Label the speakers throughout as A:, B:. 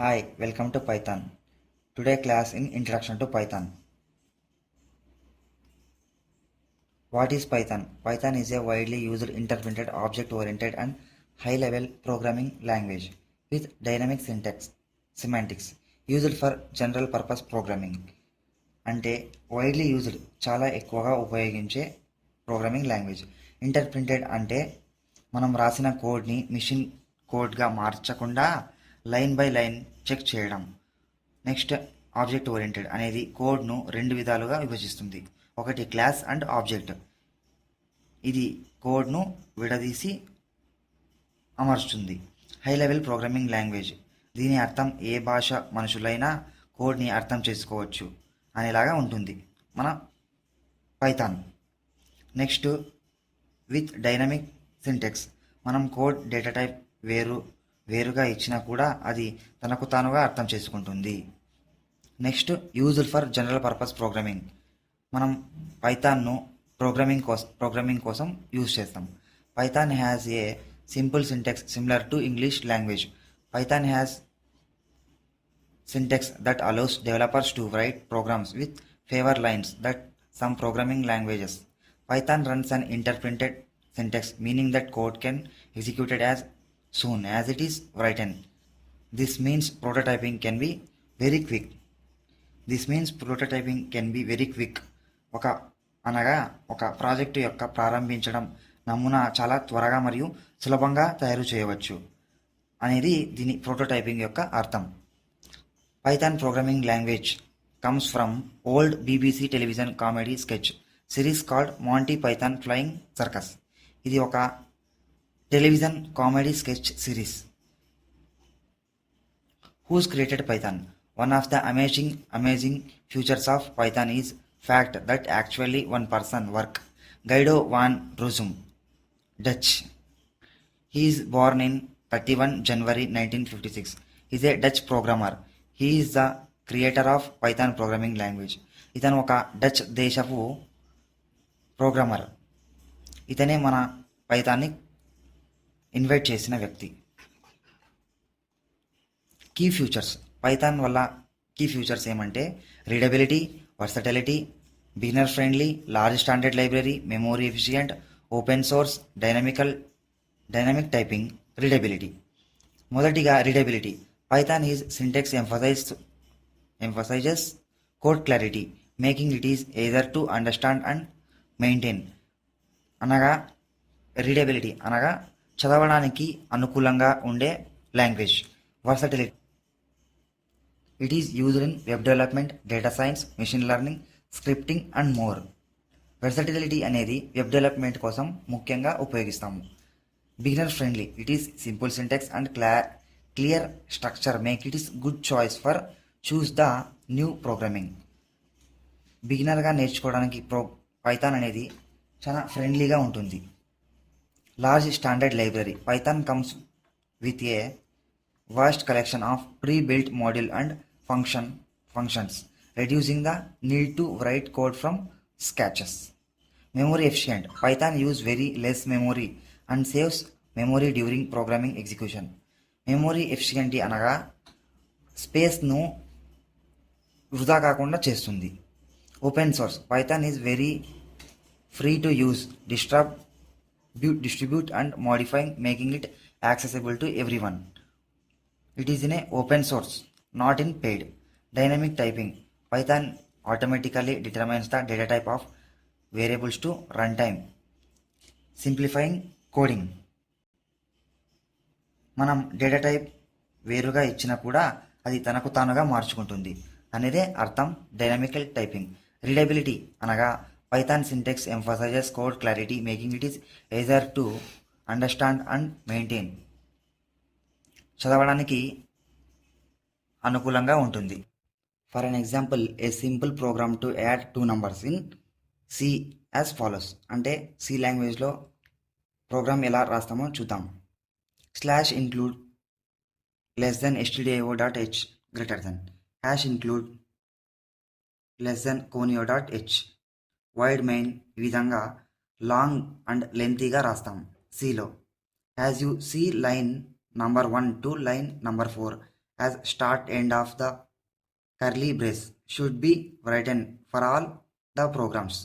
A: Hi, welcome to Python. Today class in Introduction to Python. What is Python? Python is a widely used interpreted object-oriented and high-level programming language with dynamic semantics used for general purpose programming. అంటే widely used చాలా ఎక్కువగా ఉపయోగించే programming language. ఇంటర్ప్రింటెడ్ అంటే మనం రాసిన కోడ్ని machine కోడ్గా మార్చకుండా line by line check చేయడం. నెక్స్ట్ ఆబ్జెక్ట్ ఓరియంటెడ్ అనేది కోడ్ను రెండు విధాలుగా విభజిస్తుంది. ఒకటి క్లాస్ అండ్ ఆబ్జెక్ట్. ఇది కోడ్ను విడదీసి అమర్చుతుంది. High level programming language. దీని అర్థం ఏ భాష మనుషులైనా కోడ్ని అర్థం చేసుకోవచ్చు అనేలాగా ఉంటుంది మన Python. Next with dynamic Sintex. మనం కోడ్ డేటా టైప్ వేరుగా ఇచ్చినా కూడా అది తనకు తానుగా అర్థం చేసుకుంటుంది. Next used for general purpose programming. మనం పైథాన్ను ప్రోగ్రామింగ్ కోసం యూజ్ చేస్తాం. Python has a simple Sintex similar to English language. Python has syntax that allows developers to write programs with favor lines that some programming languages. Python runs an interpreted syntax, meaning that code can executed as soon as it is written. This means prototyping can be very quick. ఒక project యొక్క ప్రారంభించడం నమూనా చాలా త్వరగా మరియు సులభంగా తయారు చేయవచ్చు అనేది దీని ప్రోటోటైపింగ్ యొక్క అర్థం. Python programming language comes from old BBC television comedy sketch series called Monty Python Flying Circus. ఇది ఒక television comedy sketch series. Who's created Python? One of the amazing features of Python is fact that actually one person work. Guido van Rossum, Dutch. He is born in 31 January 1956. He is a Dutch programmer. He is the creator of Python programming language. ఇతను ఒక Dutch దేశపు programmer. ఇతనే మన పైథాన్ని invite చేసిన వ్యక్తి. Key features. Python వల్ల key features ఏమంటే readability, versatility, beginner friendly, large standard library, memory efficient, open source, dynamic typing, readability. మొదటిగా readability. Python is syntax emphasizes code clarity, making it is easier to understand and maintain. అనగా readability అనగా చదవడానికి అనుకూలంగా ఉండే language. Versatility. It is used in web development, data science, machine learning, scripting and more. Versatility అనేది web development కోసం ముఖ్యంగా ఉపయోగిస్తాము. Beginner friendly. It is simple syntax and clear structure make it is good choice for choose the new programming. బిగినర్గా నేర్చుకోవడానికి Python అనేది చాలా ఫ్రెండ్లీగా ఉంటుంది. Large standard library. Python comes with a vast collection of prebuilt module and functions reducing the need to write code from scratches. Memory efficient. Python use very less memory and saves memory during programming execution. Memory efficiency అనగా స్పేస్ను వృధా కాకుండా చేస్తుంది. Open source. Python is very free to use, distribute and modifying, making it accessible to everyone. It is in a open source, not in paid. Dynamic typing. Python automatically determines the data type of variables to run time, simplifying coding. మనం data type వేరుగా ఇచ్చినా కూడా అది తనకు తానుగా మార్చుకుంటుంది అనేదే అర్థం డైనమికల్ టైపింగ్. రీడబిలిటీ అనగా Python syntax emphasises code clarity, making it is easier to understand and maintain. చదవడానికి అనుకూలంగా ఉంటుంది. For an example, a simple program to add 2 numbers in C as follows. అంటే సి లాంగ్వేజ్లో ప్రోగ్రామ్ ఎలా రాస్తామో చూద్దాం. /include less than stdio.h greater than #include less than conio.h void main. ఈ విధంగా లాంగ్ అండ్ లెంతీగా రాస్తాం సిలో. As you see line number 1 to line number 4 as start end of the curly brace should be written for all the programs.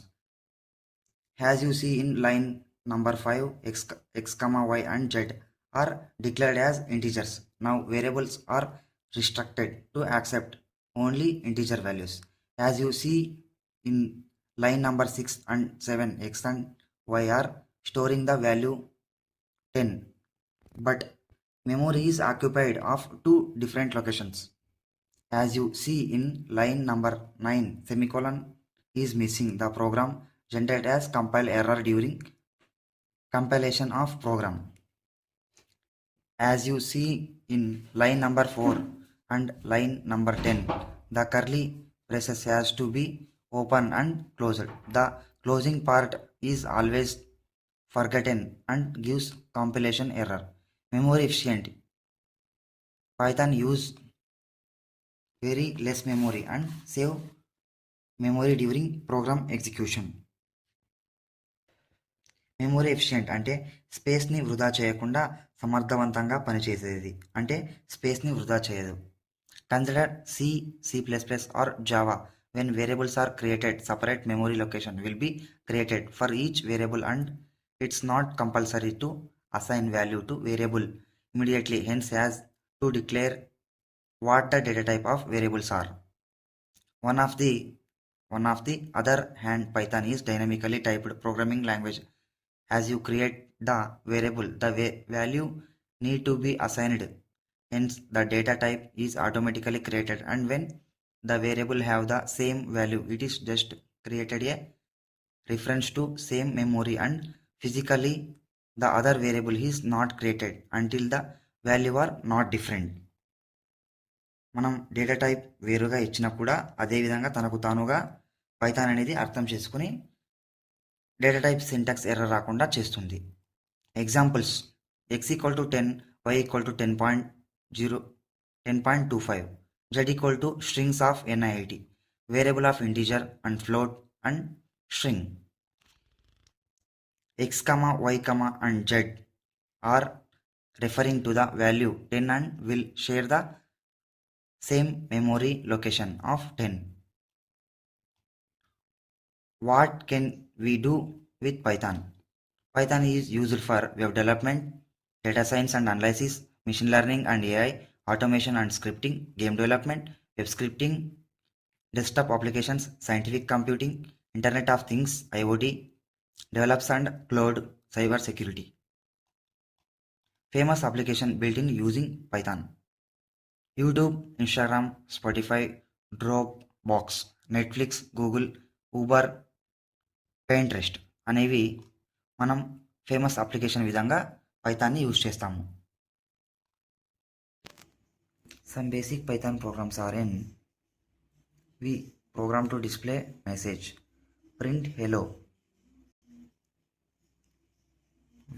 A: As you see in line number 5, x comma y and z are declared as integers. Now variables are restricted to accept only integer values. As you see in line number 6 and 7, x and y are storing the value 10, but memory is occupied of two different locations. As you see in line number 9, semicolon is missing. The program generated as compile error during compilation of program. As you see in line number 4 and line number 10, the curly braces has to be open and closed. The closing part is always forgotten and gives compilation error. Memory efficient. Python use very less memory and save memory during program execution. Memory efficient అంటే స్పేస్ని వృధా చేయకుండా సమర్థవంతంగా పనిచేసేది, అంటే స్పేస్ని వృధా చేయదు. Consider C, C++ or Java. When variables are created, separate memory location will be created for each variable and it's not compulsory to assign value to variable immediately, hence has to declare what the data type of variables are. One of the other hand, Python is dynamically typed programming language. As you create the variable, the value need to be assigned, hence the data type is automatically created, and when the variable have the same value, it is just created a reference to same memory, and physically the other variable is not created until the value are not different. మనం data type వేరుగా ఇచ్చినా కూడా అదేవిధంగా తనకు తానుగా Python అనేది అర్థం చేసుకుని డేటా టైప్ సింటాక్స్ ఎర్రర్ రాకుండా చేస్తుంది. Examples: x equal to 10, y equal to 10.25, z equal to strings of NIIT, variable of integer and float and string. x, y, and z are referring to the value 10 and will share the same memory location of 10. What can we do with Python? Python is used for web development, data science and analysis, machine learning and AI, automation and scripting, game development, web scripting, desktop applications, scientific computing, Internet of Things, IoT, develops and cloud cyber security. Famous application built in using Python: YouTube, Instagram, Spotify, Dropbox, Netflix, Google, Uber, Pinterest అనేవి మనం famous application విధంగా పైథాన్ని use చేస్తాము. Some basic Python programs are in: we program to display message, print hello.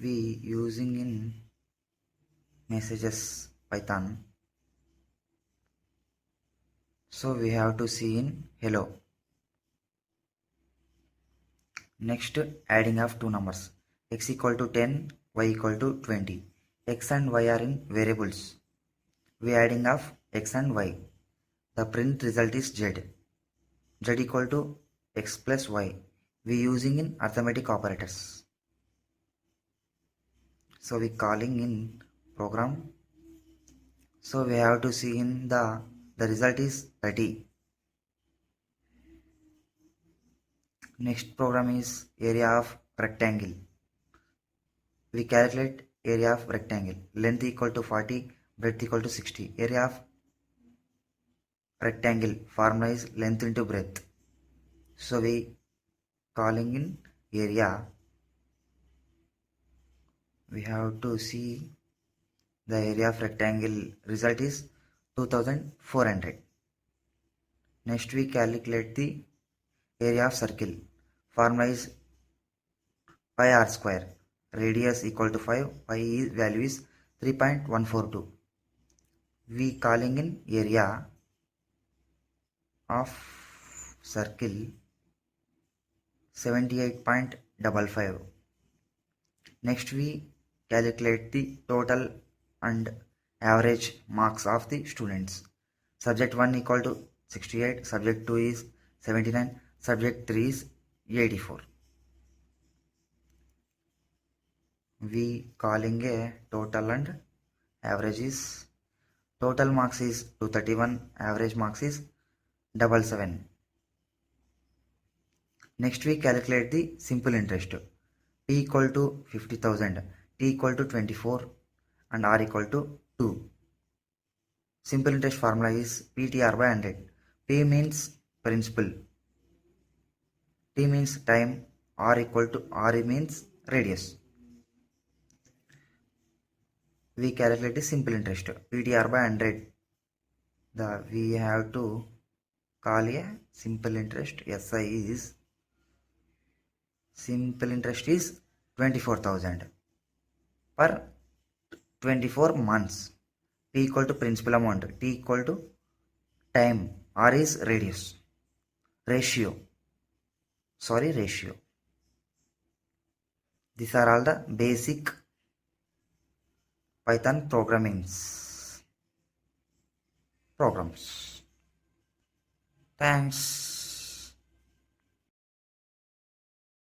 A: We using in messages Python, so we have to see in hello. Next, adding of two numbers: x equal to 10, y equal to 20. X and y are in variables. We adding of x and y. The print result is z. Z equal to x plus y. We using in arithmetic operators. So we calling in program. So we have to see in the result is 30. Next program is area of rectangle. We calculate area of rectangle. Length equal to 40, breadth equal to 60. Area of rectangle formula is length into breadth. So we calling in area. We have to see the area of rectangle. Result is 2400. Next we calculate the area of circle. Formula is pi r square. Radius equal to 5. Pi value is 3.142. We calling in area of circle 78.55. Next we calculate the total and average marks of the students. Subject 1 equal to 68, subject 2 is 79, subject 3 is 84. We calling a total and average is total marks is 231, average marks is 77. Next we calculate the simple interest. T equal to 50,000, T equal to 24 and R equal to 2. Simple interest formula is PTR by 100. P means principal, T means time, R equal to R means radius. We calculate the simple interest PTR by 100. We have to call a simple interest SI is simple interest is 24,000 per 24 months. P equal to principal amount, T equal to time, R is radius. Ratio. These are all the basic Python programs. Thanks.